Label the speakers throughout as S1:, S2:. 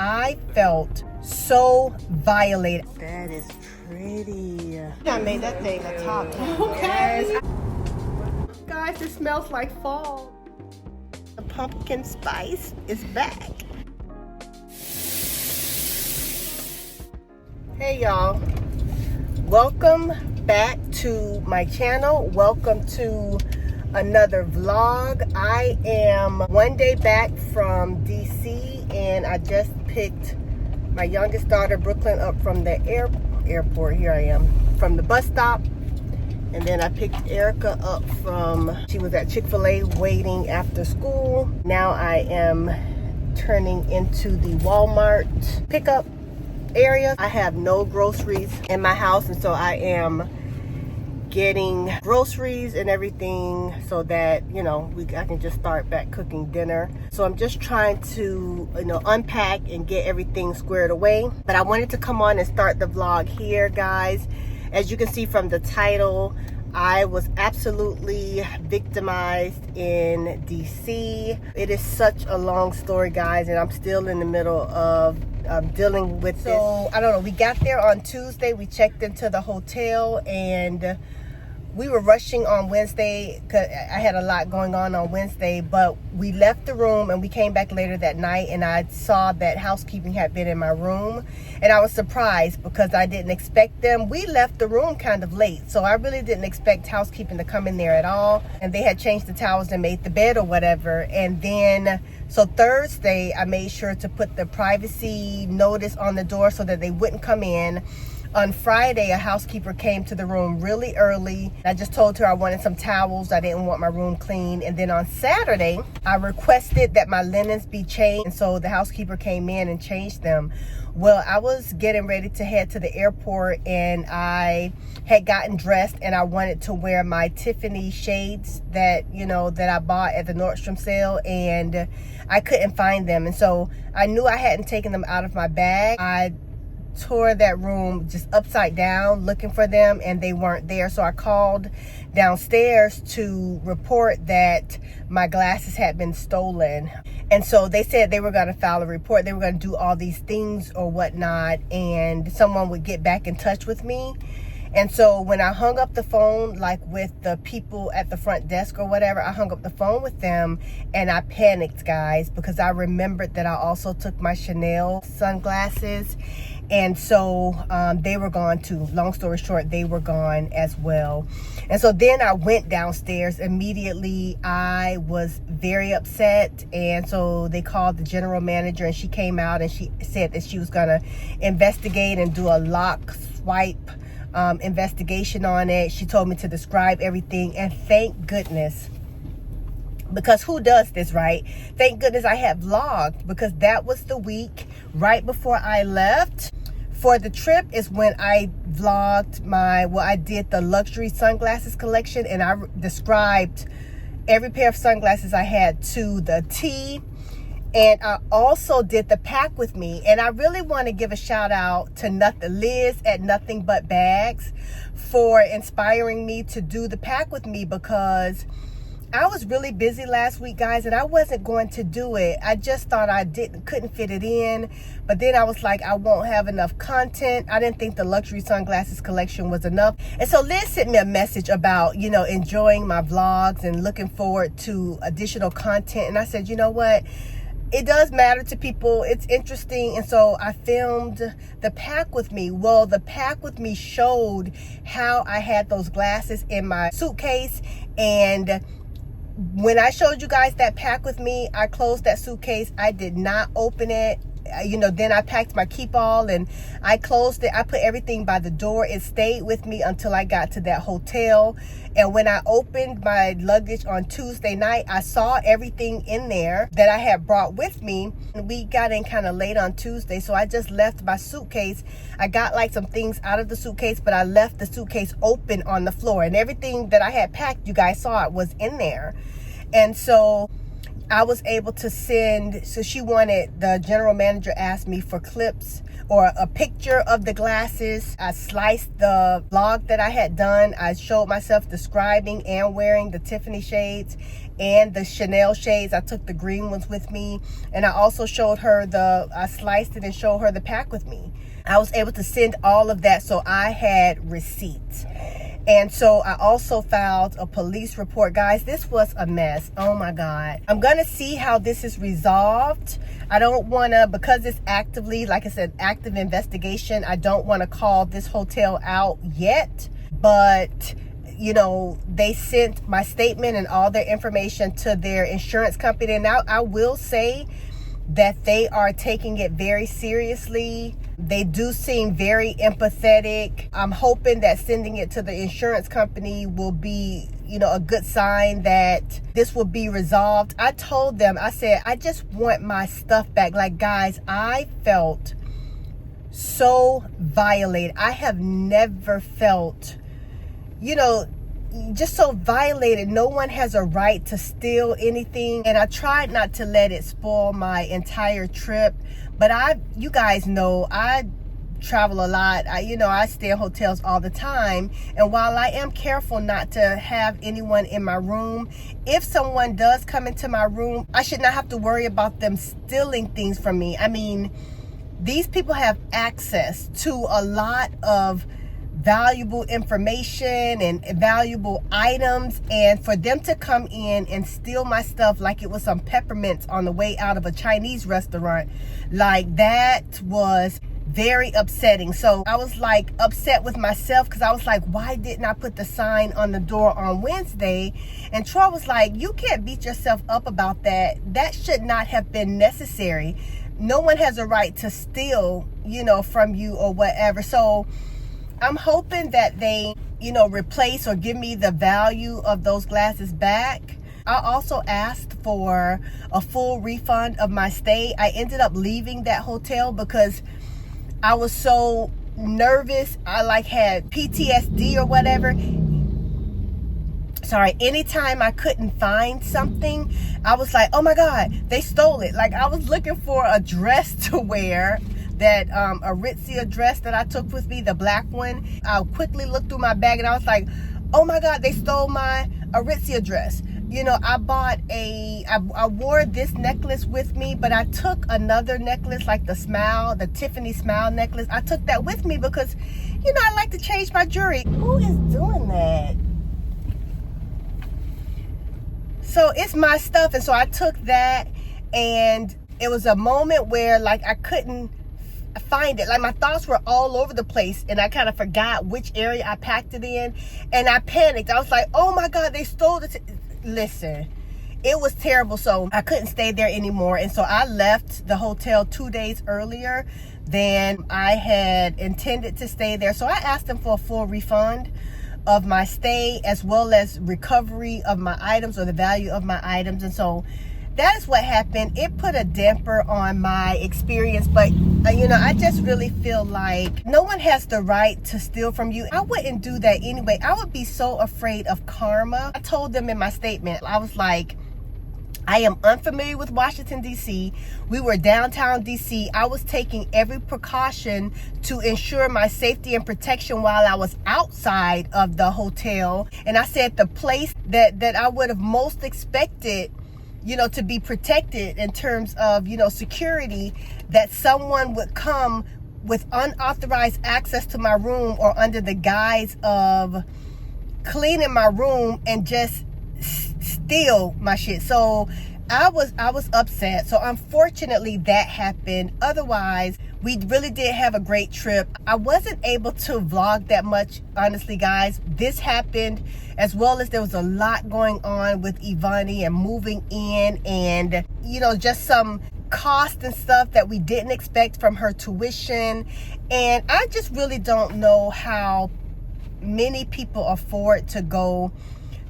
S1: I felt so violated. That is pretty. I made that thing a top. Okay. Yes. Guys, it smells like fall. The pumpkin spice is back. Hey y'all, welcome back to my channel. Welcome to another vlog. I am one day back from DC and I just picked my youngest daughter Brooklyn up from the airport. Here I am from the bus stop, and then I picked Erica up she was at Chick-fil-A waiting after school. Now I am turning into the Walmart pickup area. I have no groceries in my house, and so I am getting groceries and everything so that I can just start back cooking dinner. So I'm just trying to unpack and get everything squared away. But I wanted to come on and start the vlog here, guys. As you can see from the title, I was absolutely victimized in DC. It is such a long story, guys, and I'm still in the middle of dealing with this. So I don't know, we got there on Tuesday, we checked into the hotel, and we were rushing on Wednesday because I had a lot going on Wednesday, but we left the room and we came back later that night, and I saw that housekeeping had been in my room, and I was surprised because I didn't expect them. We left the room kind of late, so I really didn't expect housekeeping to come in there at all, and they had changed the towels and made the bed or whatever. And then so Thursday I made sure to put the privacy notice on the door so that they wouldn't come in. On Friday, a housekeeper came to the room really early. I just told her I wanted some towels. I didn't want my room clean. And then on Saturday, I requested that my linens be changed. And so the housekeeper came in and changed them. Well, I was getting ready to head to the airport, and I had gotten dressed, and I wanted to wear my Tiffany shades that I bought at the Nordstrom sale, and I couldn't find them. And so I knew I hadn't taken them out of my bag. I tore that room just upside down looking for them, and they weren't there. So I called downstairs to report that my glasses had been stolen, and so they said they were going to file a report. They were going to do all these things or whatnot, and someone would get back in touch with me. And so when I hung up the phone, like with the people at the front desk or whatever, I hung up the phone with them and I panicked, guys, because I remembered that I also took my Chanel sunglasses. And so they were gone too. Long story short, they were gone as well. And so then I went downstairs immediately. I was very upset. And so they called the general manager, and she came out and she said that she was going to investigate and do a lock swipe investigation on it. She told me to describe everything, and thank goodness, because who does this, right? Thank goodness I had vlogged, because that was the week right before I left for the trip is when I vlogged I did the luxury sunglasses collection, and I described every pair of sunglasses I had to the T. And I also did the pack with me. And I really want to give a shout out to Liz at Nothing But Bags for inspiring me to do the pack with me, because I was really busy last week, guys, and I wasn't going to do it. I just thought I couldn't fit it in. But then I was like, I won't have enough content. I didn't think the luxury sunglasses collection was enough. And so Liz sent me a message about, enjoying my vlogs and looking forward to additional content. And I said, you know what? It does matter to people. It's interesting. And so I filmed the pack with me. Well, the pack with me showed how I had those glasses in my suitcase. And when I showed you guys that pack with me, I closed that suitcase. I did not open it. Then I packed my keep all and I closed it. I put everything by the door. It stayed with me until I got to that hotel. And when I opened my luggage on Tuesday night, I saw everything in there that I had brought with me. We got in kind of late on Tuesday, so I just left my suitcase. I got like some things out of the suitcase, but I left the suitcase open on the floor, and everything that I had packed, you guys saw it, was in there. And so I was able to send, so the general manager asked me for clips or a picture of the glasses. I sliced the vlog that I had done. I showed myself describing and wearing the Tiffany shades and the Chanel shades. I took the green ones with me, and I also showed her I sliced it and showed her the pack with me. I was able to send all of that, so I had receipts. And so I also filed a police report. Guys, this was a mess. Oh my God. I'm going to see how this is resolved. I don't want to, because it's actively, like I said, active investigation, I don't want to call this hotel out yet. But, you know, they sent my statement and all their information to their insurance company. And now I will say that they are taking it very seriously. They do seem very empathetic. I'm hoping that sending it to the insurance company will be, you know, a good sign that this will be resolved. I told them, I said, I just want my stuff back. Like, guys, I felt so violated. I have never felt, you know, just so violated. No one has a right to steal anything, and I tried not to let it spoil my entire trip. But you guys know, I travel a lot. I stay in hotels all the time, and while I am careful not to have anyone in my room, if someone does come into my room, I should not have to worry about them stealing things from me. I mean, these people have access to a lot of valuable information and valuable items, and for them to come in and steal my stuff like it was some peppermints on the way out of a Chinese restaurant, like, that was very upsetting. So I was like upset with myself, because I was like, why didn't I put the sign on the door on Wednesday? And Troy was like, you can't beat yourself up about that. That should not have been necessary. No one has a right to steal, you know, from you or whatever. So I'm hoping that they, you know, replace or give me the value of those glasses back. I also asked for a full refund of my stay. I ended up leaving that hotel because I was so nervous. I had PTSD or whatever. Sorry, anytime I couldn't find something, I was like, oh my God, they stole it. Like, I was looking for a dress to wear, that Aritzia dress that I took with me, the black one. I quickly looked through my bag and I was like, oh my God, they stole my Aritzia dress. You know, I wore this necklace with me, but I took another necklace, like the Tiffany smile necklace. I took that with me because, you know, I like to change my jewelry. Who is doing that? So it's my stuff, and so I took that, and it was a moment where, like, I couldn't find it. Like, my thoughts were all over the place, and I kind of forgot which area I packed it in, and I panicked. I was like, oh my God, they stole it. Listen, it was terrible. So I couldn't stay there anymore, and so I left the hotel 2 days earlier than I had intended to stay there. So I asked them for a full refund of my stay, as well as recovery of my items, or the value of my items. And so that is what happened. It put a damper on my experience, but you know, I just really feel like no one has the right to steal from you. I wouldn't do that anyway. I would be so afraid of karma. I told them in my statement, I was like, I am unfamiliar with Washington, D.C. We were downtown D.C. I was taking every precaution to ensure my safety and protection while I was outside of the hotel. And I said the place that I would have most expected, you know, to be protected in terms of, you know, security, that someone would come with unauthorized access to my room or under the guise of cleaning my room and just steal my shit. So I was upset. So unfortunately that happened. Otherwise, we really did have a great trip. I wasn't able to vlog that much, honestly, guys. This happened, as well as there was a lot going on with Ivani and moving in, and, you know, just some cost and stuff that we didn't expect from her tuition. And I just really don't know how many people afford to go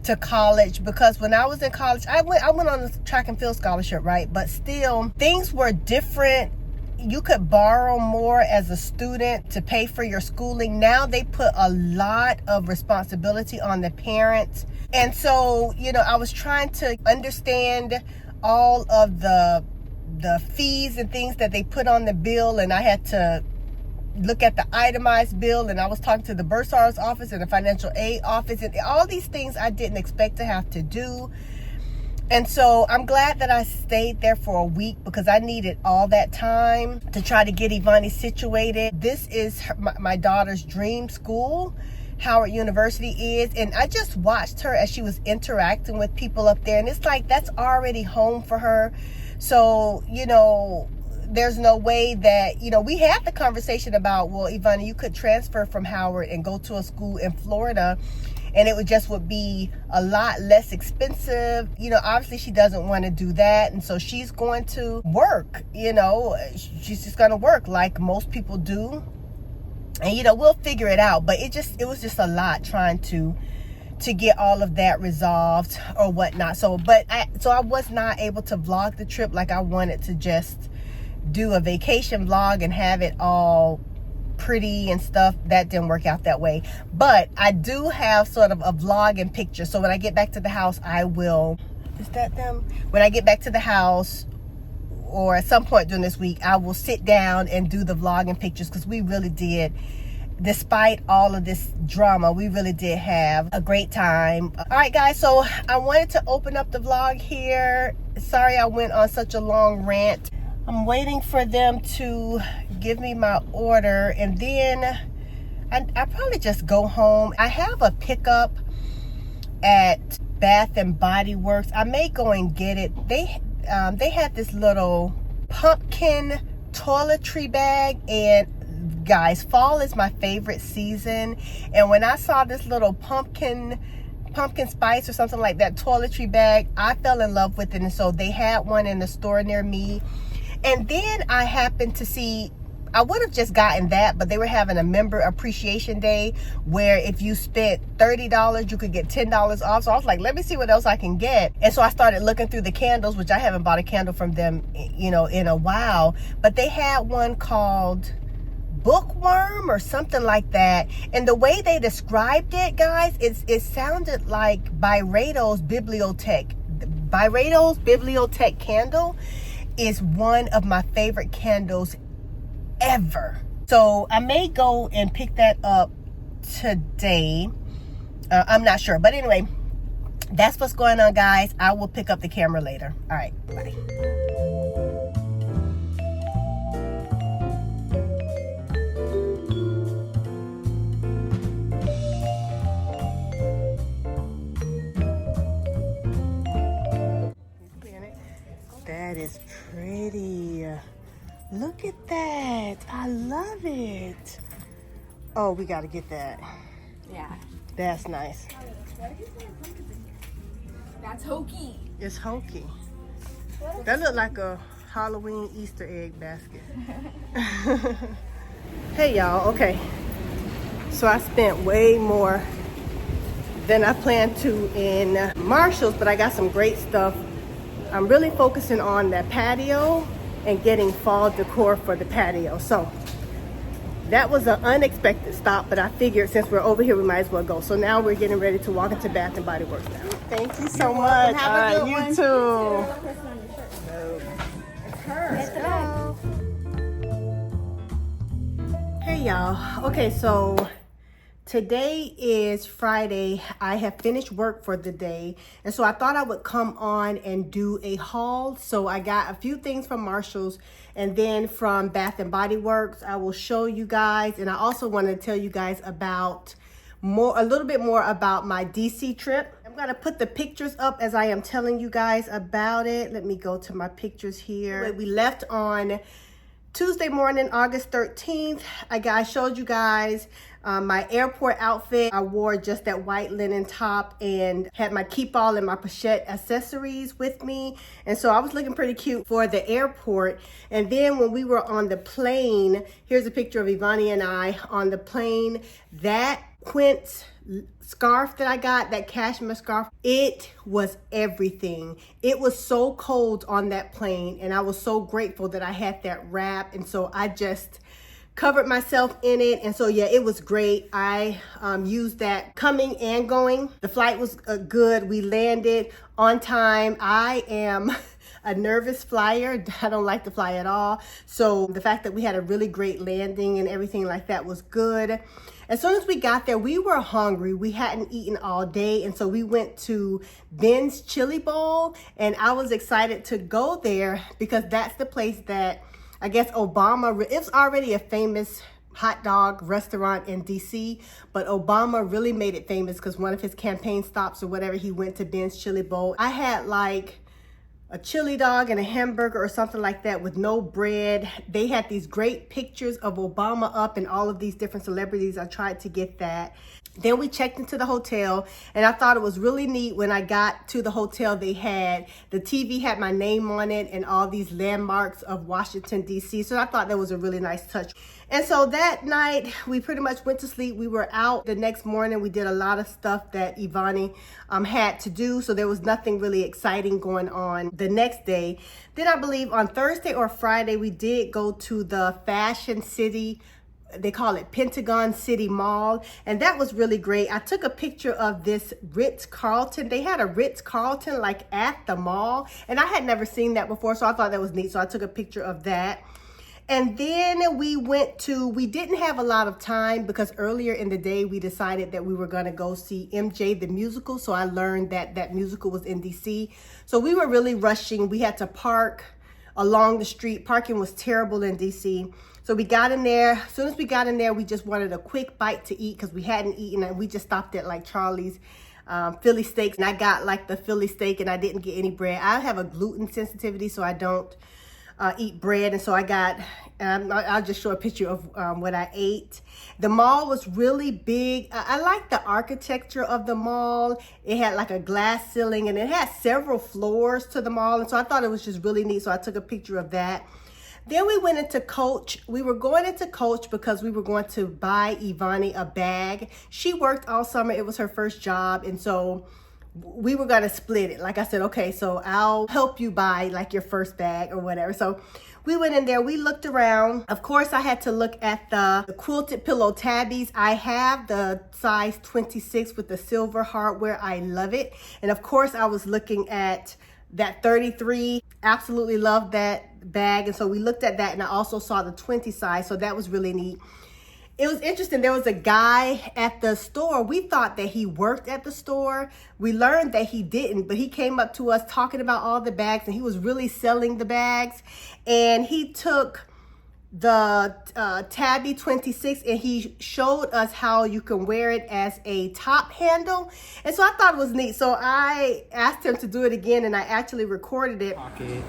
S1: to college, because when I was in college, I went on a track and field scholarship, right? But still, things were different. You could borrow more as a student to pay for your schooling. Now they put a lot of responsibility on the parents. And so, you know, I was trying to understand all of the fees and things that they put on the bill, and I had to look at the itemized bill, and I was talking to the bursar's office and the financial aid office, and all these things I didn't expect to have to do. And so I'm glad that I stayed there for a week because I needed all that time to try to get Ivani situated. This is my daughter's dream school, Howard University is, and I just watched her as she was interacting with people up there, and it's like that's already home for her. So, you know, there's no way that, you know, we had the conversation about, well, Ivani, you could transfer from Howard and go to a school in Florida, and it would be a lot less expensive. You know, obviously she doesn't want to do that, and so she's going to work. You know, she's just going to work like most people do, and you know, we'll figure it out. But it was just a lot trying to get all of that resolved or whatnot. So I was not able to vlog the trip like I wanted to, just do a vacation vlog and have it all pretty and stuff. That didn't work out that way, but I do have sort of a vlog and picture. So when I get back to the house, I will, is that them? When I get back to the house, or at some point during this week, I will sit down and do the vlog and pictures, because we really did, despite all of this drama, we really did have a great time. All right, guys, so I wanted to open up the vlog here. Sorry I went on such a long rant. I'm waiting for them to give me my order, and then I probably just go home. I have a pickup at Bath and Body Works. I may go and get it. They had this little pumpkin toiletry bag, and guys, fall is my favorite season, and when I saw this little pumpkin spice or something like that toiletry bag, I fell in love with it. And so they had one in the store near me. And then I happened to see, I would have just gotten that, but they were having a member appreciation day where if you spent $30, you could get $10 off. So I was like, let me see what else I can get. And so I started looking through the candles, which I haven't bought a candle from them, you know, in a while. But they had one called Bookworm or something like that. And the way they described it, guys, it sounded like Byredo's Bibliotech. Byredo's Bibliotech candle is one of my favorite candles ever. So I may go and pick that up today. I'm not sure, but anyway, that's what's going on, guys. I will pick up the camera later. All right, bye. That is pretty. Look at that. I love it. Oh, we got to get that.
S2: Yeah.
S1: That's nice.
S2: That's hokey.
S1: It's hokey. That looked like a Halloween Easter egg basket. Hey, y'all. Okay. So I spent way more than I planned to in Marshall's, but I got some great stuff. I'm really focusing on that patio and getting fall decor for the patio. So that was an unexpected stop, but I figured since we're over here, we might as well go. So now we're getting ready to walk into Bath and Body Works now. Thank you so much.
S2: Have a good one.
S1: You too.
S2: It's her.
S1: Let's go. Hey y'all. Okay, so today is Friday. I have finished work for the day, and so I thought I would come on and do a haul. So I got a few things from Marshall's and then from Bath and Body Works. I will show you guys, and I also want to tell you guys about a little bit more about my DC trip. I'm gonna put the pictures up as I am telling you guys about it. Let me go to my pictures here. We left on Tuesday morning, August 13th. I showed you guys my airport outfit. I wore just that white linen top and had my keep all and my pochette accessories with me. And so I was looking pretty cute for the airport. And then when we were on the plane, here's a picture of Ivani and I on the plane. That quince scarf that I got, that cashmere scarf, it was everything. It was so cold on that plane, and I was so grateful that I had that wrap, and so I just covered myself in it. And so yeah, it was great. I used that coming and going. The flight was good. We landed on time. I am a nervous flyer. I don't like to fly at all. So the fact that we had a really great landing and everything like that was good. As soon as we got there, we were hungry. We hadn't eaten all day. And so we went to Ben's Chili Bowl. And I was excited to go there because that's the place that I guess Obama, it's already a famous hot dog restaurant in DC, but Obama really made it famous because one of his campaign stops or whatever, he went to Ben's Chili Bowl. I had like a chili dog and a hamburger or something like that with no bread. They had these great pictures of Obama up and all of these different celebrities. I tried to get that. Then we checked into the hotel, and I thought it was really neat when I got to the hotel. The TV had my name on it and all these landmarks of Washington, D.C. So I thought that was a really nice touch. And so that night, we pretty much went to sleep. We were out the next morning. We did a lot of stuff that Ivani had to do. So there was nothing really exciting going on the next day. Then I believe on Thursday or Friday, we did go to the Fashion City. They call it Pentagon City Mall, and that was really great. I took a picture of this Ritz-Carlton. They had a Ritz-Carlton like at the mall, and I had never seen that before, so I thought that was neat. So I took a picture of that. And then we didn't have a lot of time because earlier in the day we decided that we were going to go see MJ the musical. So I learned that that musical was in DC. So we were really rushing. We had to park along the street. Parking was terrible in DC. So we got in there. As soon as we got in there, we just wanted a quick bite to eat because we hadn't eaten, and we just stopped at like Charlie's Philly steaks. And I got like the Philly steak, and I didn't get any bread. I have a gluten sensitivity, so I don't eat bread. And so I got, I'll just show a picture of what I ate. The mall was really big. I like the architecture of the mall. It had like a glass ceiling, and it had several floors to the mall. And so I thought it was just really neat. So I took a picture of that. Then we went into Coach. We were going into Coach because we were going to buy Ivani a bag. She worked all summer. It was her first job. And so we were going to split it. Like I said, okay, so I'll help you buy like your first bag or whatever. So we went in there. We looked around. Of course, I had to look at the quilted pillow tabbies. I have the size 26 with the silver hardware. I love it. And of course, I was looking at that 33. Absolutely love that bag. And so we looked at that, and I also saw the 20 size. So that was really neat. It was interesting. There was a guy at the store. We thought that he worked at the store. We learned that he didn't, but he came up to us talking about all the bags, and he was really selling the bags. And he took the Tabby 26, and he showed us how you can wear it as a top handle. And so I thought it was neat. So I asked him to do it again, and I actually recorded it.
S3: Pocket.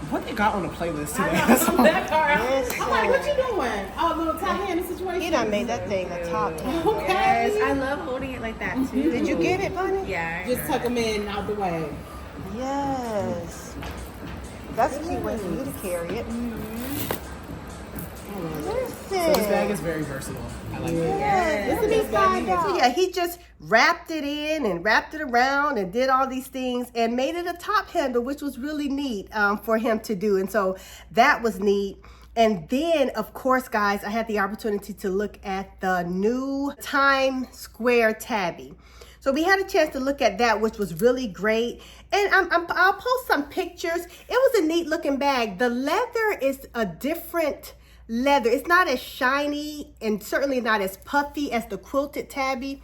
S3: What they got on the playlist today?
S4: I'm like, what you doing? Oh, a little top hand situation.
S1: He done made that thing a top.
S4: Okay.
S2: Yes, I love holding it like that too.
S1: Did you get it, Bunny?
S2: Yeah.
S4: Just tuck them in out the way.
S1: Yes. That's a cute way for you to carry it.
S3: So this bag is very versatile. I like it.
S1: Yes.
S4: It's the best bag you
S1: So yeah, he just wrapped it in and wrapped it around and did all these things and made it a top handle, which was really neat for him to do. And so that was neat. And then, of course, guys, I had the opportunity to look at the new Times Square tabby. So we had a chance to look at that, which was really great. And I'll post some pictures. It was a neat looking bag. The leather is a different leather. It's not as shiny and certainly not as puffy as the quilted tabby.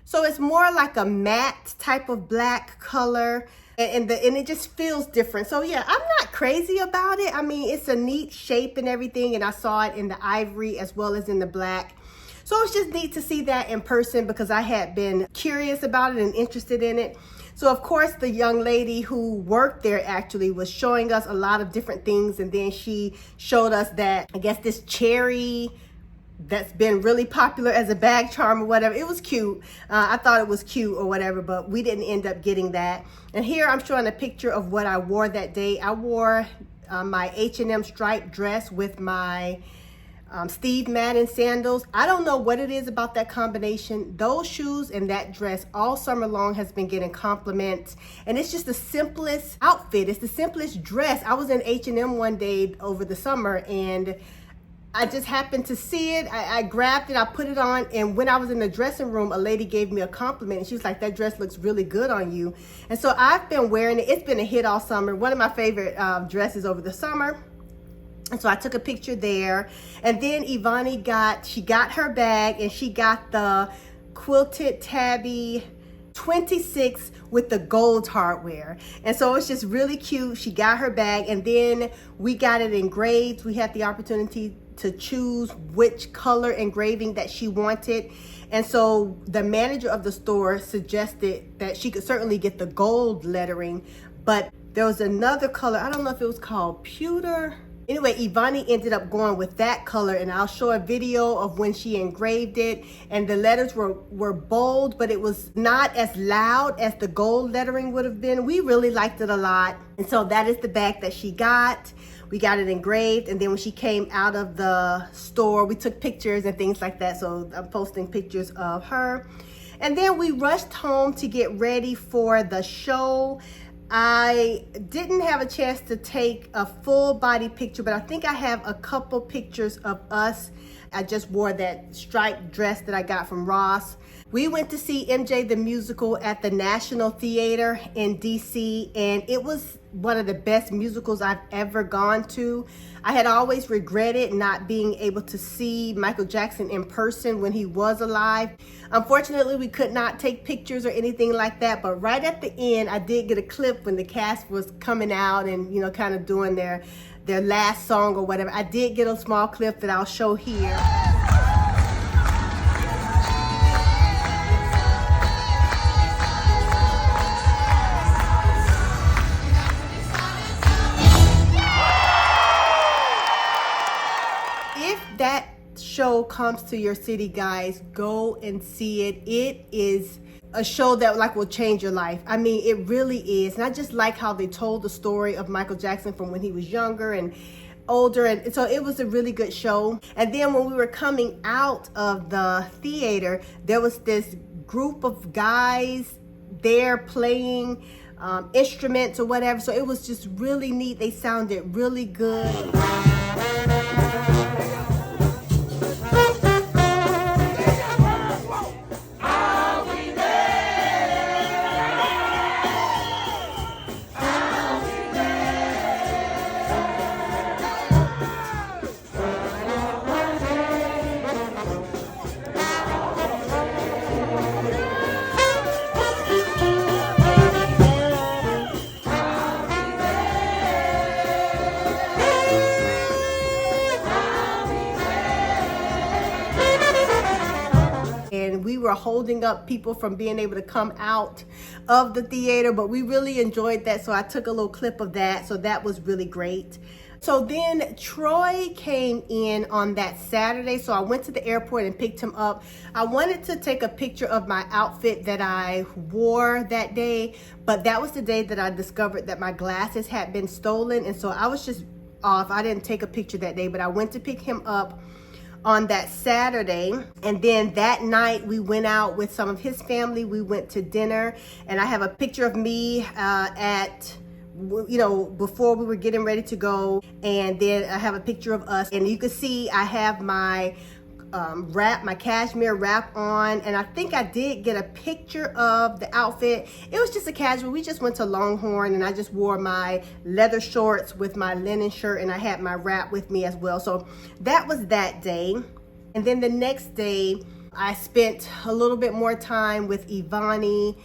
S1: So it's more like a matte type of black color, and it just feels different. So yeah, I'm not crazy about it. I mean, it's a neat shape and everything, and I saw it in the ivory as well as in the black. So it's just neat to see that in person because I had been curious about it and interested in it. So of course, the young lady who worked there actually was showing us a lot of different things. And then she showed us that, I guess, this cherry that's been really popular as a bag charm or whatever. It was cute. I thought it was cute or whatever, but we didn't end up getting that. And here I'm showing a picture of what I wore that day. I wore my H&M striped dress with my Steve Madden sandals. I don't know what it is about that combination. Those shoes and that dress all summer long has been getting compliments, and it's just the simplest outfit. It's the simplest dress. I was in H&M one day over the summer, and I just happened to see it. I grabbed it, I put it on, and when I was in the dressing room, a lady gave me a compliment, and she was like, that dress looks really good on you. And so I've been wearing it. It's been a hit all summer. One of my favorite dresses over the summer. And so I took a picture there. And then Ivani got her bag, and she got the quilted tabby 26 with the gold hardware. And so it's just really cute. She got her bag, and then we got it engraved. We had the opportunity to choose which color engraving that she wanted. And so the manager of the store suggested that she could certainly get the gold lettering, but there was another color. I don't know if it was called pewter. Anyway, Ivani ended up going with that color, and I'll show a video of when she engraved it. And the letters were bold, but it was not as loud as the gold lettering would have been. We really liked it a lot. And so that is the bag that she got. We got it engraved, and then when she came out of the store, we took pictures and things like that. So I'm posting pictures of her. And then we rushed home to get ready for the show. I didn't have a chance to take a full body picture, but I think I have a couple pictures of us. I just wore that striped dress that I got from Ross. We went to see MJ the Musical at the National Theater in DC, and it was one of the best musicals I've ever gone to. I had always regretted not being able to see Michael Jackson in person when he was alive. Unfortunately, we could not take pictures or anything like that, but right at the end, I did get a clip when the cast was coming out and, you know, kind of doing their last song or whatever. I did get a small clip that I'll show here. That show comes to your city, guys, go and see it. It is a show that like will change your life. I mean, it really is. And I just like how they told the story of Michael Jackson from when he was younger and older, and so it was a really good show. And then when we were coming out of the theater, there was this group of guys there playing instruments or whatever, so it was just really neat. They sounded really good. And we were holding up people from being able to come out of the theater, but we really enjoyed that. So I took a little clip of that. So that was really great. So then Troy came in on that Saturday. So I went to the airport and picked him up. I wanted to take a picture of my outfit that I wore that day, but that was the day that I discovered that my glasses had been stolen. And so I was just off. I didn't take a picture that day, but I went to pick him up on that Saturday. And then that night we went out with some of his family. We went to dinner, and I have a picture of me at, you know, before we were getting ready to go. And then I have a picture of us, and you can see I have my wrap, my cashmere wrap on, and I think I did get a picture of the outfit. It was just a casual. We just went to Longhorn, and I just wore my leather shorts with my linen shirt, and I had my wrap with me as well. So that was that day. And then the next day I spent a little bit more time with Ivani.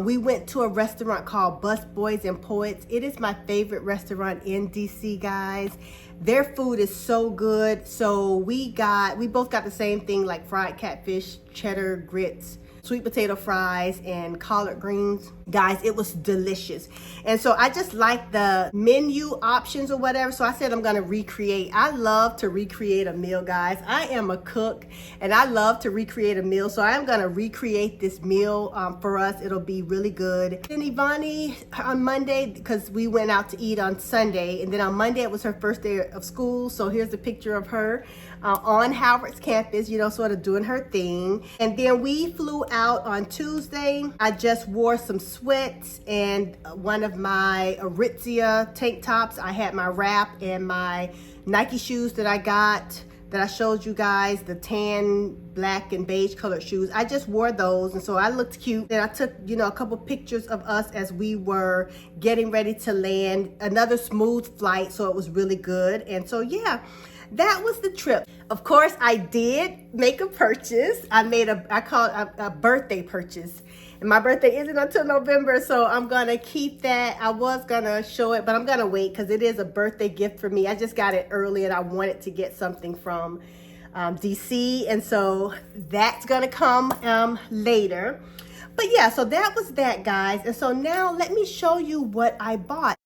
S1: We went to a restaurant called Bus Boys and Poets. It is my favorite restaurant in DC, guys. Their food is so good. So we both got the same thing, like fried catfish, cheddar grits, sweet potato fries, and collard greens. Guys, it was delicious. And so I just like the menu options or whatever. So I said I'm gonna recreate. I love to recreate a meal, guys. I am a cook, and I love to recreate a meal. So I am gonna recreate this meal for us. It'll be really good. Then Ivani on Monday, because we went out to eat on Sunday, and then on Monday it was her first day of school. So here's a picture of her on Howard's campus, you know, sort of doing her thing. And then we flew out on Tuesday. I just wore some sweats and one of my Aritzia tank tops. I had my wrap and my Nike shoes that I got that I showed you guys, the tan, black, and beige colored shoes. I just wore those, and so I looked cute. Then I took, you know, a couple pictures of us as we were getting ready to land. Another smooth flight, so it was really good. And so, yeah, that was the trip. Of course, I did make a purchase. I call it a birthday purchase. And my birthday isn't until November, so I'm gonna keep that. I was gonna show it, but I'm gonna wait because it is a birthday gift for me. I just got it early and I wanted to get something from DC, and so that's gonna come later. But yeah, so that was that, guys. And so now let me show you what I bought.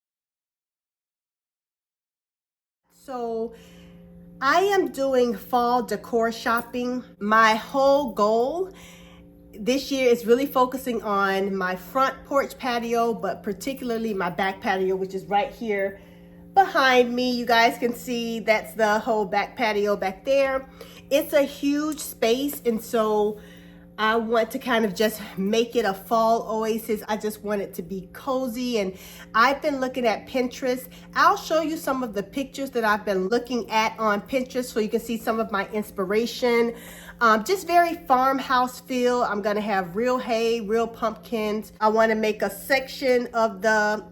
S1: So I am doing fall decor shopping. My whole goal this year is really focusing on my front porch patio, but particularly my back patio, which is right here behind me. You guys can see that's the whole back patio back there. It's a huge space, and so I want to kind of just make it a fall oasis. I just want it to be cozy, and I've been looking at Pinterest. I'll show you some of the pictures that I've been looking at on Pinterest so you can see some of my inspiration. Just very farmhouse feel. I'm gonna have real hay, real pumpkins. I wanna make a section of the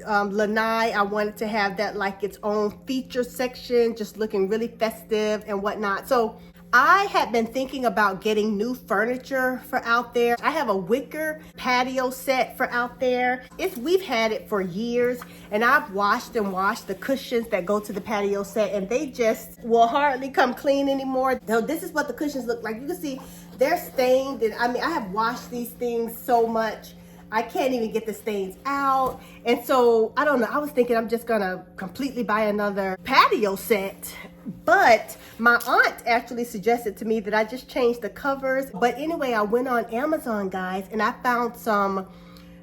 S1: lanai. I wanted to have that like its own feature section, just looking really festive and whatnot. So I had been thinking about getting new furniture for out there. I have a wicker patio set for out there. We've had it for years, and I've washed and washed the cushions that go to the patio set, and they just will hardly come clean anymore. So this is what the cushions look like. You can see they're stained, and I mean, I have washed these things so much. I can't even get the stains out. And so, I don't know, I was thinking I'm just gonna completely buy another patio set. But my aunt actually suggested to me that I just change the covers. But anyway, I went on Amazon, guys, and I found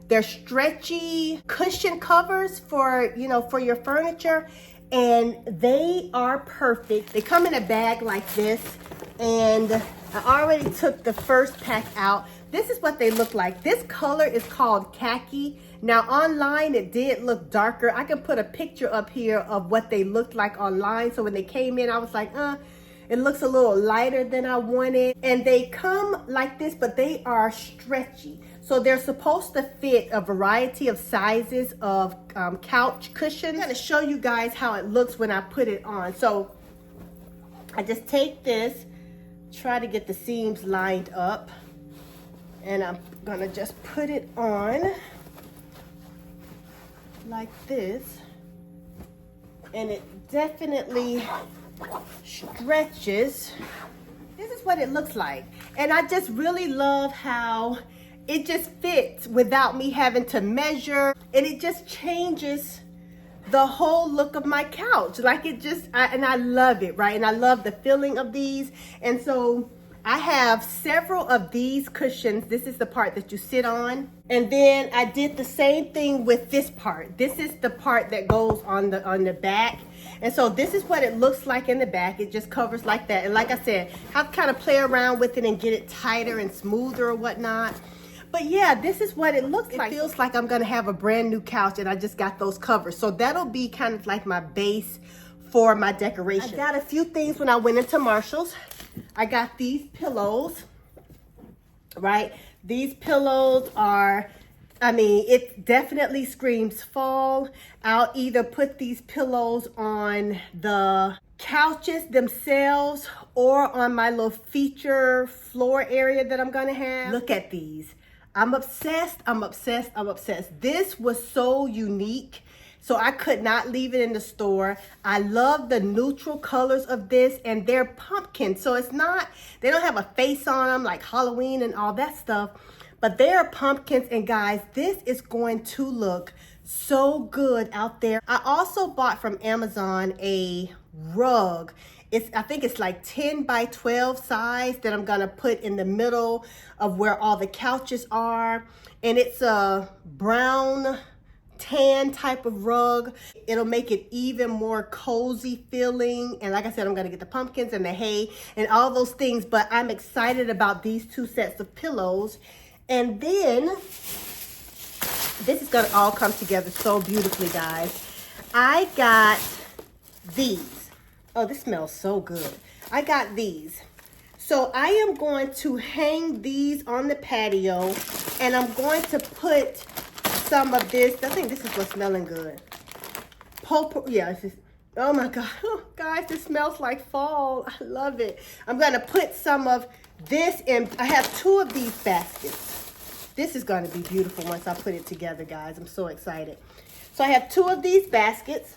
S1: they're stretchy cushion covers for, you know, for your furniture. And they are perfect. They come in a bag like this. And I already took the first pack out. This is what they look like. This color is called khaki. Now online it did look darker. I can put a picture up here of what they looked like online. So when they came in, I was like, it looks a little lighter than I wanted. And they come like this, but they are stretchy. So they're supposed to fit a variety of sizes of couch cushions. I'm gonna show you guys how it looks when I put it on. So I just take this, try to get the seams lined up, and I'm gonna just put it on like this, and it definitely stretches. This is what it looks like, and I just really love how it just fits without me having to measure, and it just changes the whole look of my couch. Like it just, and I love it, right? And I love the feeling of these. And so I have several of these cushions. This is the part that you sit on. And then I did the same thing with this part. This is the part that goes on the back. And so this is what it looks like in the back. It just covers like that. And like I said, I have to kind of play around with it and get it tighter and smoother or whatnot. But yeah, this is what it looks like. It feels like I'm gonna have a brand new couch, and I just got those covers. So that'll be kind of like my base for my decoration. I got a few things when I went into Marshall's. I got these pillows, right? These pillows are, I mean, it definitely screams fall. I'll either put these pillows on the couches themselves or on my little feature floor area that I'm gonna have. Look at these. I'm obsessed, I'm obsessed, I'm obsessed. This was so unique, so I could not leave it in the store. I love the neutral colors of this, and they're pumpkin. So it's not, they don't have a face on them like Halloween and all that stuff, but they're pumpkins. And guys, this is going to look so good out there. I also bought from Amazon a rug. I think it's like 10 by 12 size that I'm gonna put in the middle of where all the couches are. And it's a brown tan type of rug. It'll make it even more cozy feeling. And like I said, I'm gonna get the pumpkins and the hay and all those things, but I'm excited about these two sets of pillows. And then this is gonna all come together so beautifully, guys. I got these. Oh, this smells so good. I got these. So I am going to hang these on the patio, and I'm going to put some of this. I think this is what's smelling good. Yeah, it's just, oh my God. Oh, guys, it smells like fall. I love it. I'm going to put some of this in. I have 2 of these baskets. This is going to be beautiful once I put it together, guys. I'm so excited. So I have 2 of these baskets.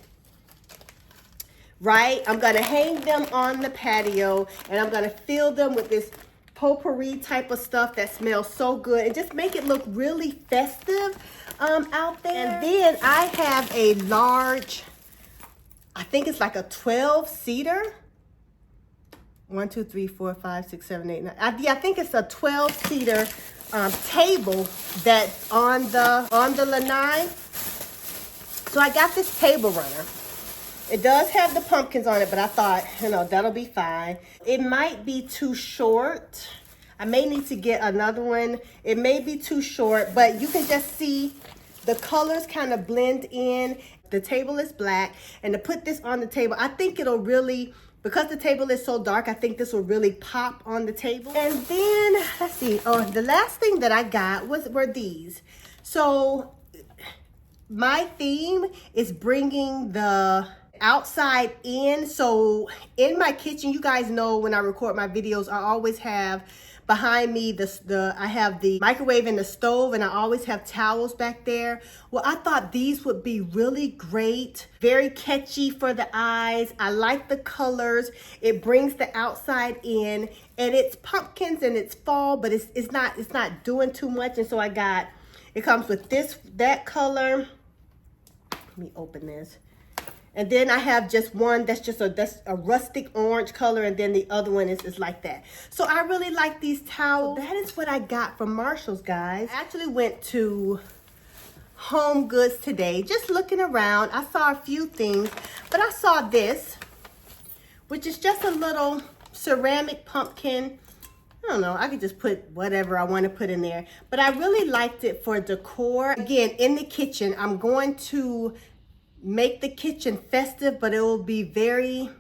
S1: Right? I'm going to hang them on the patio, and I'm going to fill them with this potpourri type of stuff that smells so good and just make it look really festive out there. And then I have a large, I think it's like a 12-seater. 1, 2, 3, 4, 5, 6, 7, 8, 9. I think it's a 12-seater table that's on the lanai. So I got this table runner. It does have the pumpkins on it, but I thought, you know, that'll be fine. It might be too short. I may need to get another one. It may be too short, but you can just see the colors kind of blend in. The table is black, and to put this on the table, I think it'll really, because the table is so dark, I think this will really pop on the table. And then, let's see, oh, the last thing that I got were these. So my theme is bringing the outside in. So in my kitchen, you guys know when I record my videos, I always have behind me I have the microwave and the stove, and I always have towels back there. Well, I thought these would be really great, very catchy for the eyes. I like the colors. It brings the outside in, and it's pumpkins and it's fall, but it's not doing too much. And so it comes with that color. Let me open this. And then I have just one that's a rustic orange color, and then the other one is like that. So I really like these towels. That is what I got from Marshall's, guys. I actually went to Home Goods today, just looking around. I saw a few things, but I saw this, which is just a little ceramic pumpkin. I don't know, I could just put whatever I want to put in there, but I really liked it for decor. Again, in the kitchen, I'm going to make the kitchen festive, but it will be very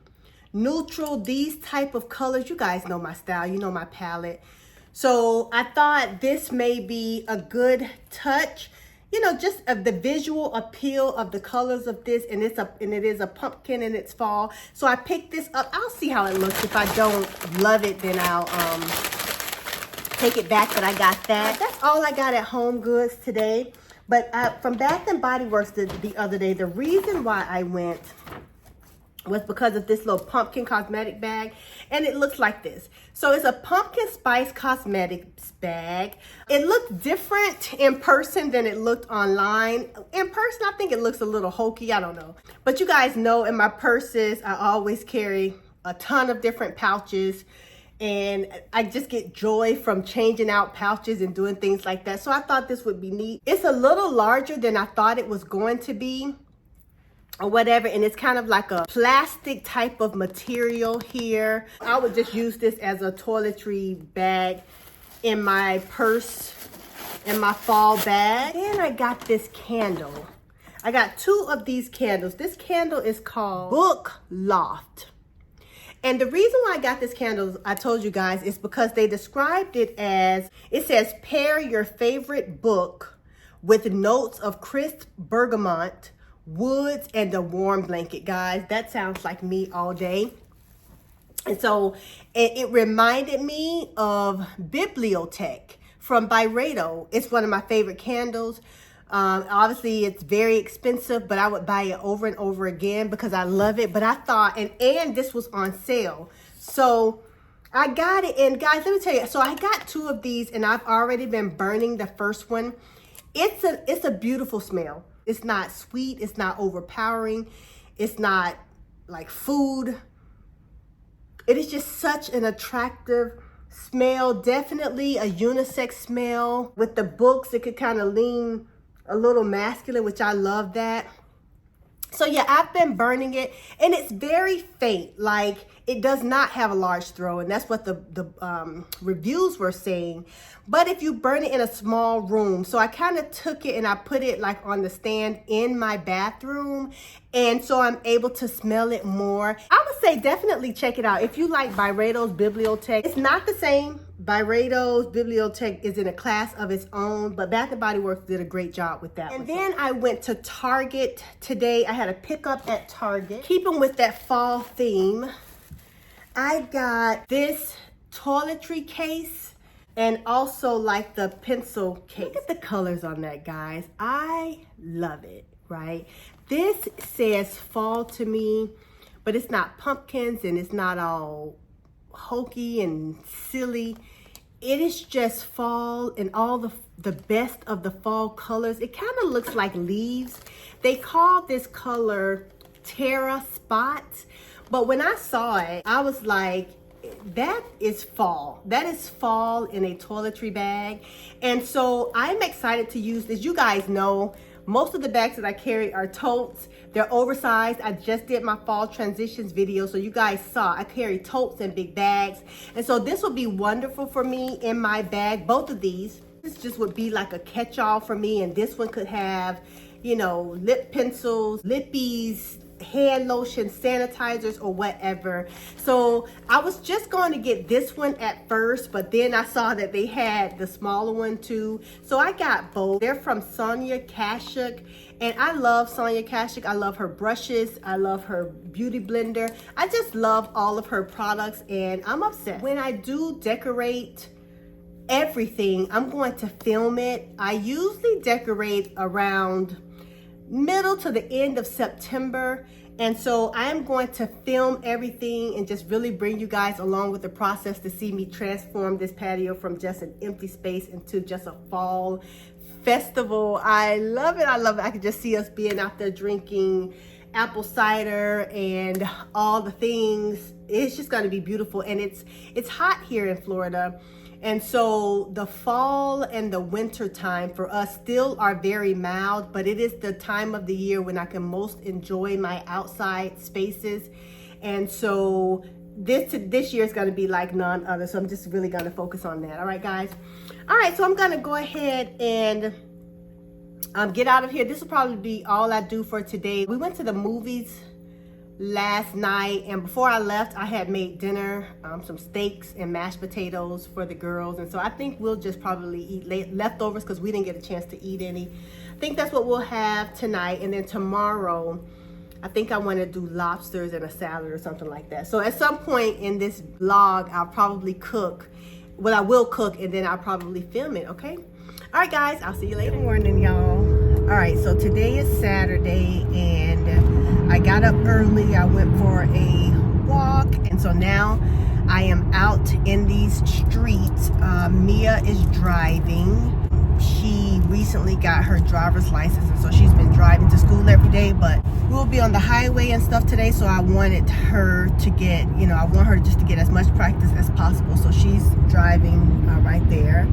S1: neutral. These type of colors, you guys know my style, you know my palette. So I thought this may be a good touch, you know, just of the visual appeal of the colors of this. And it is a pumpkin and it's fall. So I picked this up. I'll see how it looks. If I don't love it, then I'll take it back, but I got that. That's all I got at Home Goods today. But from Bath & Body Works the other day, the reason why I went was because of this little pumpkin cosmetic bag. And it looks like this. So it's a pumpkin spice cosmetics bag. It looked different in person than it looked online. In person, I think it looks a little hokey. I don't know. But you guys know in my purses, I always carry a ton of different pouches. And I just get joy from changing out pouches and doing things like that. So I thought this would be neat. It's a little larger than I thought it was going to be or whatever. And it's kind of like a plastic type of material here. I would just use this as a toiletry bag in my purse, in my fall bag. Then I got this candle. I got 2 of these candles. This candle is called Book Loft. And the reason why I got this candle, I told you guys, is because they described it as, it says, pair your favorite book with notes of crisp bergamot, woods, and a warm blanket. Guys, that sounds like me all day. And so it reminded me of Bibliotech from Byredo. It's one of my favorite candles. Obviously it's very expensive, but I would buy it over and over again because I love it. But I thought, and this was on sale. So I got it. And guys, let me tell you, so I got 2 of these and I've already been burning the first one. It's a beautiful smell. It's not sweet. It's not overpowering. It's not like food. It is just such an attractive smell. Definitely a unisex smell. With the books, it could kind of lean a little masculine, which I love that. So yeah, I've been burning it, and it's very faint. Like, it does not have a large throw, and that's what the reviews were saying. But if you burn it in a small room, so I kind of took it and I put it like on the stand in my bathroom, and so I'm able to smell it more. I would say definitely check it out. If you like Byredo's Bibliotech, it's not the same. Byredo's Bibliotech is in a class of its own, but Bath & Body Works did a great job with that. And then I went to Target today. I had a pickup at Target. Keeping with that fall theme, I got this toiletry case and also like the pencil case. Look at the colors on that, guys. I love it, right? This says fall to me, but it's not pumpkins and it's not all hokey and silly. It is just fall and all the best of the fall colors. It kind of looks like leaves. They call this color Terra Spots, but when I saw it, I was like, that is fall. That is fall in a toiletry bag. And so I'm excited to use this. You guys know most of the bags that I carry are totes. They're oversized. I just did my fall transitions video, so you guys saw I carry totes and big bags. And so this would be wonderful for me in my bag, both of these. This just would be like a catch-all for me, and this one could have, you know, lip pencils, lippies, hand lotion, sanitizers, or whatever. So I was just going to get this one at first, but then I saw that they had the smaller one too, so I got both. They're from Sonia Kashuk, and I love Sonia Kashuk. I love her brushes. I love her beauty blender. I just love all of her products, and I'm obsessed. When I do decorate everything, I'm going to film it. I usually decorate around middle to the end of September, and so I am going to film everything and just really bring you guys along with the process to see me transform this patio from just an empty space into just a fall festival. I love it. I love it. I can just see us being out there drinking apple cider and all the things. It's just going to be beautiful, and it's hot here in Florida. And so the fall and the winter time for us still are very mild, but it is the time of the year when I can most enjoy my outside spaces. And so this year is going to be like none other. So I'm just really going to focus on that. All right, guys. All right, so I'm going to go ahead and get out of here. This will probably be all I do for today. We went to the movies last night, and before I left, I had made dinner, some steaks and mashed potatoes for the girls, and so I think we'll just probably eat leftovers because we didn't get a chance to eat any. I think that's what we'll have tonight, and then tomorrow I think I want to do lobsters and a salad or something like that. So at some point in this vlog, I'll probably cook. Well, I will cook, and then I'll probably film it. Okay, all right, guys, I'll see you later. Good morning, y'all. All right, so today is Saturday, and I got up early. I went for a walk, and so now I am out in these streets. Mia is driving. She recently got her driver's license, and so she's been driving to school every day, but we'll be on the highway and stuff today, so I wanted her to get, you know, I want her just to get as much practice as possible. So she's driving right there,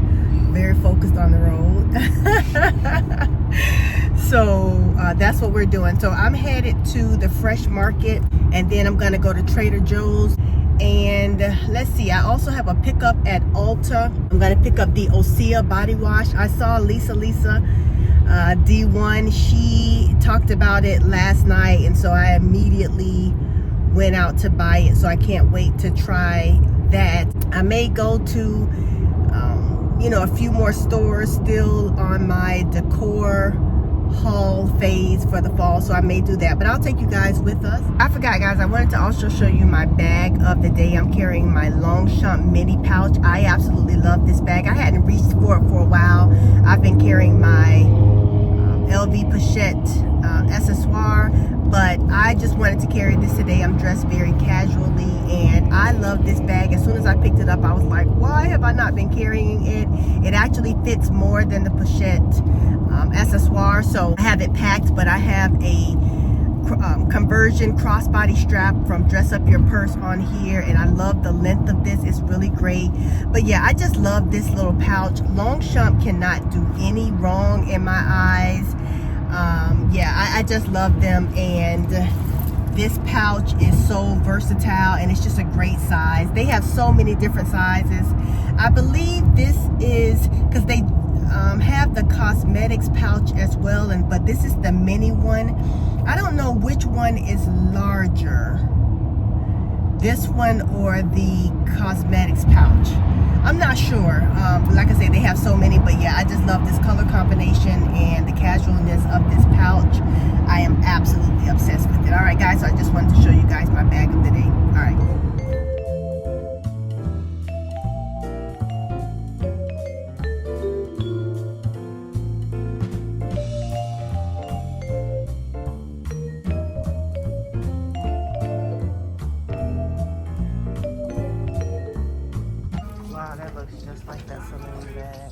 S1: very focused on the road. So that's what we're doing. So I'm headed to the Fresh Market, and then I'm gonna go to Trader Joe's. And let's see, I also have a pickup at Ulta. I'm gonna pick up the Osea body wash. I saw Lisa D1, she talked about it last night, and so I immediately went out to buy it. So I can't wait to try that. I may go to you know, a few more stores still on my Decor haul phase for the fall, so I may do that, but I'll take you guys with us. I forgot, guys, I wanted to also show you my bag of the day. I'm carrying my Longchamp mini pouch. I absolutely love this bag. I hadn't reached for it for a while. I've been carrying my LV Pochette accessoire, but I just wanted to carry this today. I'm dressed very casually, and I love this bag. As soon as I picked it up, I was like, why have I not been carrying it? It actually fits more than the Pochette accessoire, so I have it packed, but I have a conversion crossbody strap from Dress Up Your Purse on here, and I love the length of this. It's really great. But yeah, I just love this little pouch. Longchamp cannot do any wrong in my eyes. Yeah, I just love them, and this pouch is so versatile, and it's just a great size. They have so many different sizes. I believe this is because they have the cosmetics pouch as well, but this is the mini one. I don't know which one is larger, this one or the cosmetics pouch. I'm not sure. Like I said, they have so many, but yeah, I just love this color combination and the casualness of this pouch. I am absolutely obsessed with it. All right, guys, so I just wanted to show you guys my bag of the day. All right. Wow, that looks just like that saloon bag.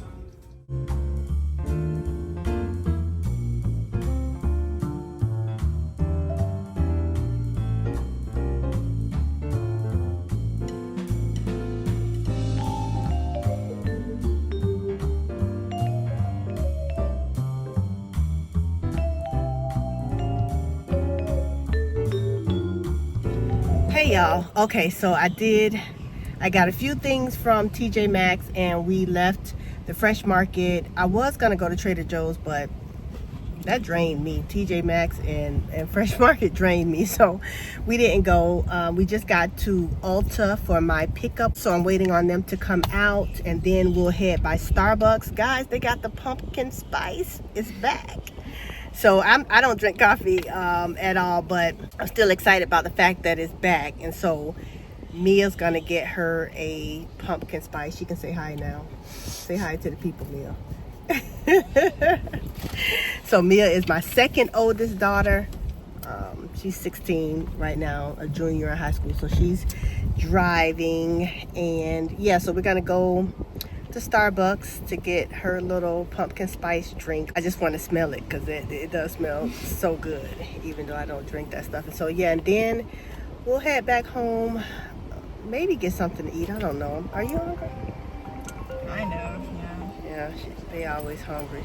S1: Hey y'all, okay, so I got a few things from TJ Maxx, and we left the Fresh Market. I was gonna go to Trader Joe's, but that drained me. TJ Maxx and Fresh Market drained me, so we didn't go. We just got to Ulta for my pickup, so I'm waiting on them to come out, and then we'll head by Starbucks. Guys, they got the pumpkin spice. It's back. So I don't drink coffee at all, but I'm still excited about the fact that it's back. And so Mia's gonna get her a pumpkin spice. She can say hi now. Say hi to the people, Mia. So Mia is my second oldest daughter. She's 16 right now, a junior in high school. So she's driving, and yeah, so we're gonna go to Starbucks to get her little pumpkin spice drink. I just want to smell it because it does smell so good, even though I don't drink that stuff. And so yeah, and then we'll head back home, maybe get something to eat. I don't know. Are you hungry?
S2: Kind of, yeah.
S1: Yeah, they always hungry.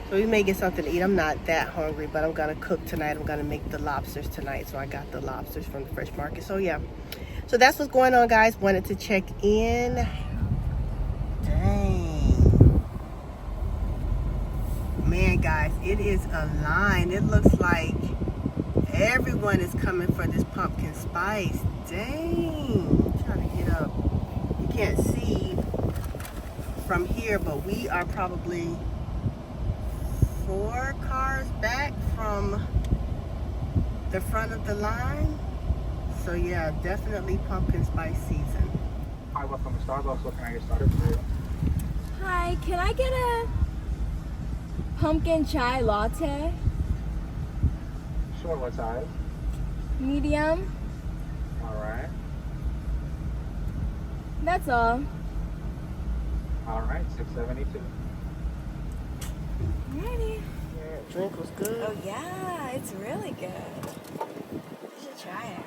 S1: So we may get something to eat. I'm not that hungry, but I'm gonna cook tonight. I'm gonna make the lobsters tonight. So I got the lobsters from the Fresh Market. So yeah, so that's what's going on, guys. Wanted to check in. Dang. Man, guys, it is a line. It looks like everyone is coming for this pumpkin spice. Dang. I'm trying to get up. You can't see from here, but we are probably 4 cars back from the front of the line. So yeah, definitely pumpkin spice season.
S5: Hi, welcome to Starbucks. What can I get started for you?
S2: Hi, can I get a pumpkin chai latte?
S5: Sure, what size?
S2: Medium?
S5: Alright.
S2: That's all.
S5: Alright, $6.72.
S2: Alrighty.
S1: Yeah, drink was good.
S2: Oh yeah, it's really good. You should try it.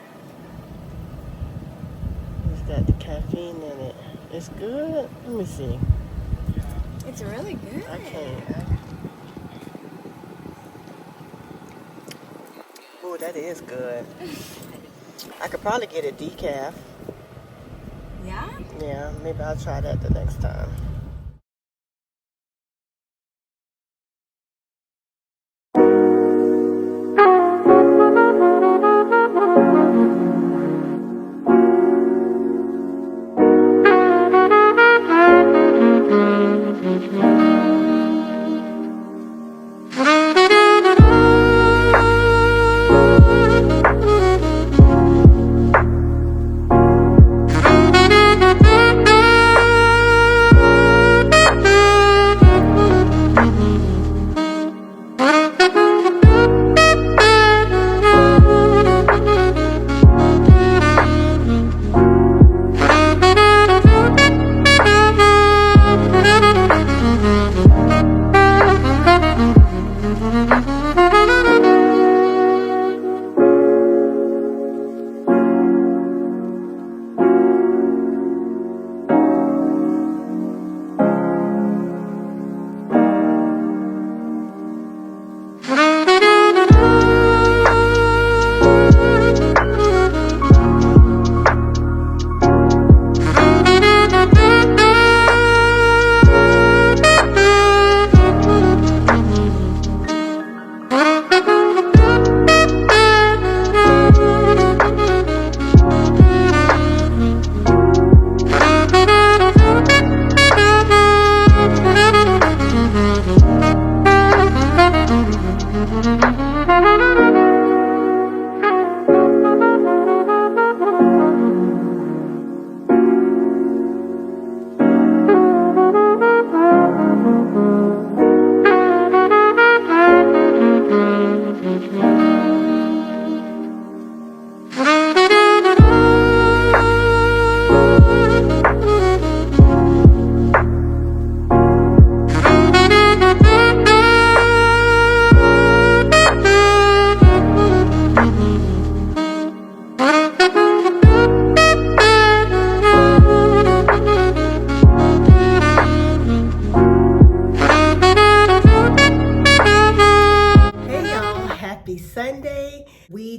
S1: It's got the caffeine in it. It's good. Let me see.
S2: It's really good.
S1: I can't. Oh, that is good. I could probably get a decaf.
S2: Yeah?
S1: Yeah, maybe I'll try that the next time.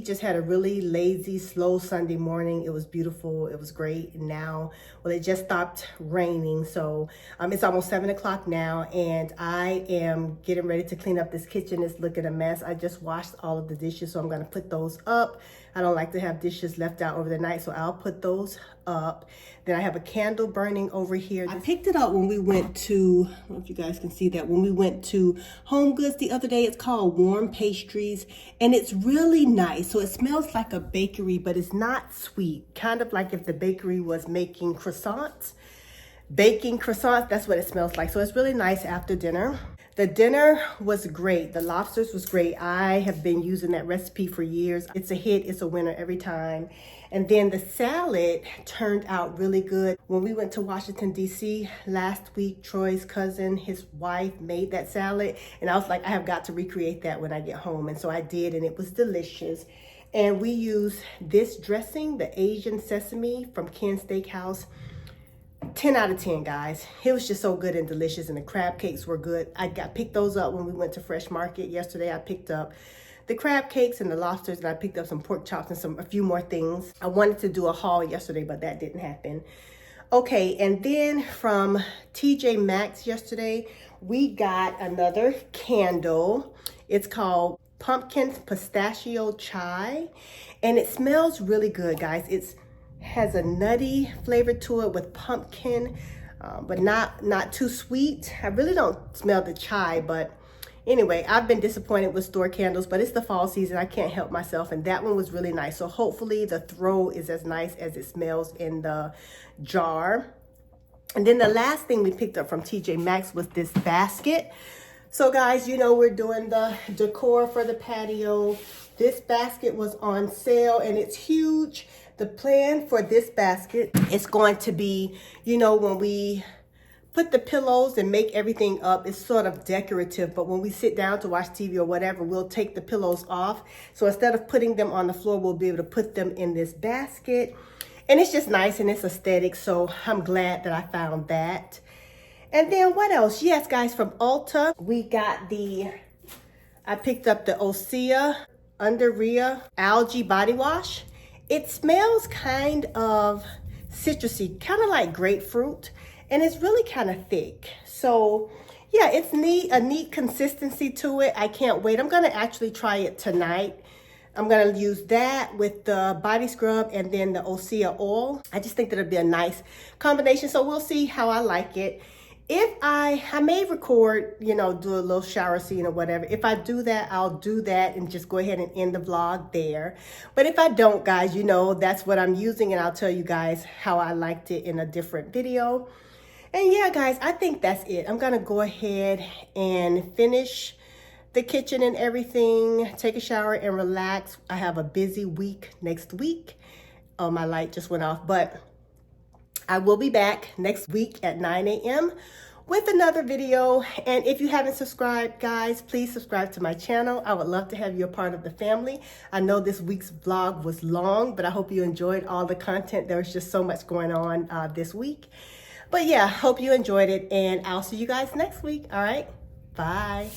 S1: just had a really lazy, slow Sunday morning. It was beautiful. It was great. And now, well, it just stopped raining. So it's almost 7 o'clock now, and I am getting ready to clean up this kitchen. It's looking a mess. I just washed all of the dishes, so I'm going to put those up. I don't like to have dishes left out over the night, so I'll put those up. Then I have a candle burning over here. I picked it up when we went to, I don't know if you guys can see that, when we went to Home Goods the other day. It's called Warm Pastries, and it's really nice. So it smells like a bakery, but it's not sweet. Kind of like if the bakery was making croissants. Baking croissants, that's what it smells like. So it's really nice after dinner. The dinner was great. The lobsters was great. I have been using that recipe for years. It's a hit. It's a winner every time. And then the salad turned out really good. When we went to Washington, D.C. last week, Troy's cousin, his wife made that salad. And I was like, I have got to recreate that when I get home. And so I did, and it was delicious. And we used this dressing, the Asian sesame from Ken's Steakhouse. 10 out of 10, guys. It was just so good and delicious, and the crab cakes were good. I picked those up when we went to Fresh Market yesterday. I picked up the crab cakes and the lobsters, and I picked up some pork chops and a few more things. I wanted to do a haul yesterday, but that didn't happen. Okay, and then from TJ Maxx yesterday, we got another candle. It's called Pumpkin Pistachio Chai, and it smells really good, guys. It's has a nutty flavor to it with pumpkin, but not too sweet. I really don't smell the chai, but anyway, I've been disappointed with store candles, but it's the fall season. I can't help myself, and that one was really nice. So hopefully the throw is as nice as it smells in the jar. And then the last thing we picked up from TJ Maxx was this basket. So guys, you know we're doing the decor for the patio. This basket was on sale, and it's huge. The plan for this basket is going to be, you know, when we put the pillows and make everything up, it's sort of decorative, but when we sit down to watch TV or whatever, we'll take the pillows off. So instead of putting them on the floor, we'll be able to put them in this basket. And it's just nice and it's aesthetic, so I'm glad that I found that. And then what else? Yes, guys, from Ulta, we got I picked up the Osea Under Rhea Algae Body Wash. It smells kind of citrusy, kind of like grapefruit, and it's really kind of thick. So yeah, it's a neat consistency to it. I can't wait. I'm gonna actually try it tonight. I'm gonna use that with the body scrub and then the Osea oil. I just think that it'll be a nice combination. So we'll see how I like it. If I may record, you know, do a little shower scene or whatever. If I do that, I'll do that and just go ahead and end the vlog there. But if I don't, guys, you know, that's what I'm using, and I'll tell you guys how I liked it in a different video. And yeah, guys, I think that's it. I'm gonna go ahead and finish the kitchen and everything, take a shower and relax. I have a busy week next week. Oh, my light just went off, but I will be back next week at 9 a.m. with another video. And if you haven't subscribed, guys, please subscribe to my channel. I would love to have you a part of the family. I know this week's vlog was long, but I hope you enjoyed all the content. There was just so much going on this week. But yeah, hope you enjoyed it, and I'll see you guys next week. All right, bye.